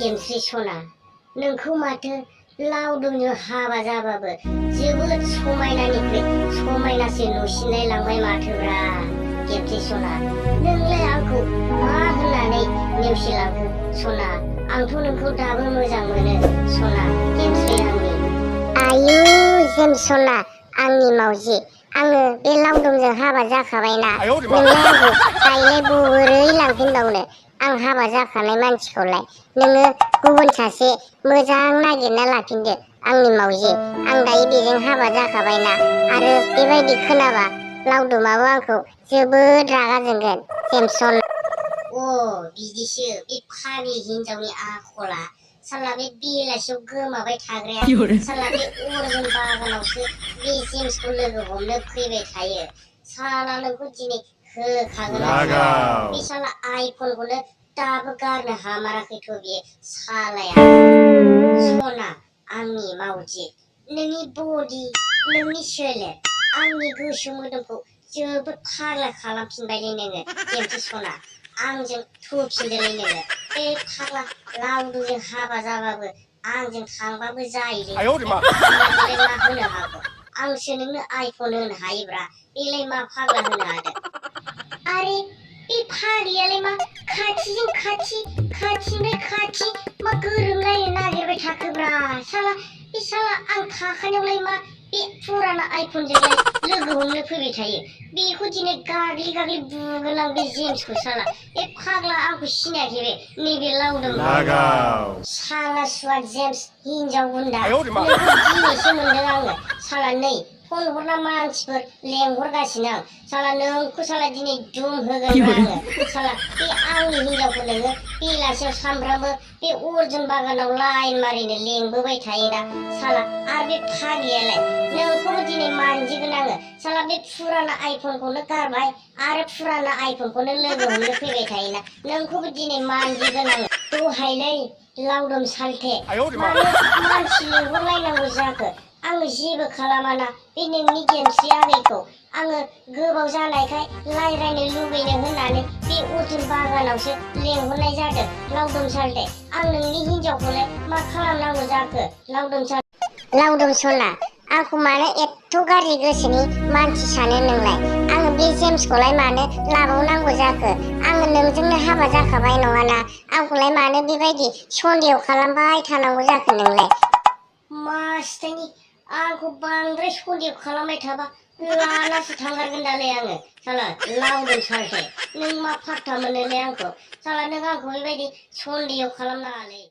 गेमस्रि सना नोंखौ माथो लावदुमजों हाबा जाबाबो जोबोद समायनानिख्रुइ समायनासिन नुसिननाय लांबाय माथोब्रा गेमस्रि सना। नोंलाय आंखौ मा होननानै नेवसिलांखो सना? आंथ' नोंखौ दाबो मोजां मोनो सना गेमस्रि आंनि। आयु जेम सना आंनि मावजि, आङो बे लावदुमजों हाबा जाखाबायना, नोंलाय आंखौ दायोलाय बोरै लांफिनबावनो? आं हाबा जाखानाय मानसिखौलाय नोङो गुबुन सासे मोजां नागिरना लाफिनदो आंनि मावजि। आं दायो बेजों हाबा जाखाबायना, आरो बेबायदि खोनाबा लावदुमाबो आंखौ जोबोद रागा जोंगोन जेम सना। अ बिदिसो बे फाग्लि हिनजावनि आखला। साला बे बेलासियाव गोमाबाय थाग्राया साला बे अर्जुन बागानावसो बे जेम्सखौ लोगो हमनो फैबाय थायो। साला नोंखौ दिनै होखागोन आरो बे साला आइफनखौनो दाबो गारनो हामाराखैथ' बे सालाया। सना आंनि मावजि, नोंनि बडि नोंनि सोलेर आंनि गोसो मोदोमखौ जोबोद फाग्ला खालामफिनबायलै नोङो गेमस्रि सना। आंजों थोफिनदोलै नोङो। बे फाग्ला लावदुमजों हाबा जाबाबो आंजों थांबाबो जायोलै। खामानिलाय मा होनो हागौ? आंसो नोंनो आइफन होनो हायोब्रा, बेलाय मा फाग्ला होनो हादों? आरे बे फाग्लियालाय मा खाथिजों खाथिनिफ्राय खाथि मा गोरोबलायनो नागिरबाय थाखोब्रा? साला बे साला आं थाखानायावलाय मा बे फुराना आइफनजोंलाय लोगो हमनो फैबाय थायो? बेखौ दिनै गाग्लि गाग्लि बुगोन आं बे जेम्सखौ। साला बे फाग्ला आंखौ सिनायाखै बे नैबे लावदुम साला सुवा जेम्स हिनजाव गुन्दा, नोंखौ दिनैसो मोनदों आङो। साला नै फन हरना मानसिफोर लेंहरगासिनो आं। साला नोंखौ साला दिनै दुम होगोनब्रा आङो। साला बे आंनि हिनजावखौ नोङो बेलासियाव सानफ्रामबो बे अर्जुन बागानाव लाइन मारिनो लेंबोबाय थायोना साला, आरो बे फाग्लियालाय नोंखौबो दिनै मानजिगोन आङो। साला बे फुराना आइफनखौनो गारबाय आरो फुराना आइफनखौनो लोगो हमनो फैबाय थायोना, नोंखौबो दिनै मानजिगोन आङो। दहायलै लावदुम सालथे मानो मानसि लिंहरलायनांगौ जाखो? आङो जेबो खालामाना बे नोंनि गेमस्रि आगैखौ आङो गोबाव जानायखाय रायज्लायनो लुबैनो होननानै बे अर्जुन बागानावसो लेंहरनाय जादों लावदुम सालथे। आं नोंनि हिनजावखौलाय मा खालामनांगौ जाखो लावदुम साल? लावदुम सना आंखौ मानो एथ' गाज्रि गोसोनि मानसि सानो नोंलाय? आङो बे जेम्सखौलाय मानो लाबावनांगौ जाखो? आङो नोंजोंनो हाबा जाखाबाय नङाना, आंखौलाय मानो बेबायदि सन्देह खालामबाय थानांगौ जाखो नोंलाय? मासथायनि आंखौ बांद्राय सन्देह खालामबाय थाबा लानासो थांगारगोन दालै आङो। साला लावदुम सालथे नों मा फात्ता मोनोलै आंखौ? साला नों आंखौ बेबायदि सन्देह खालामनाङालै।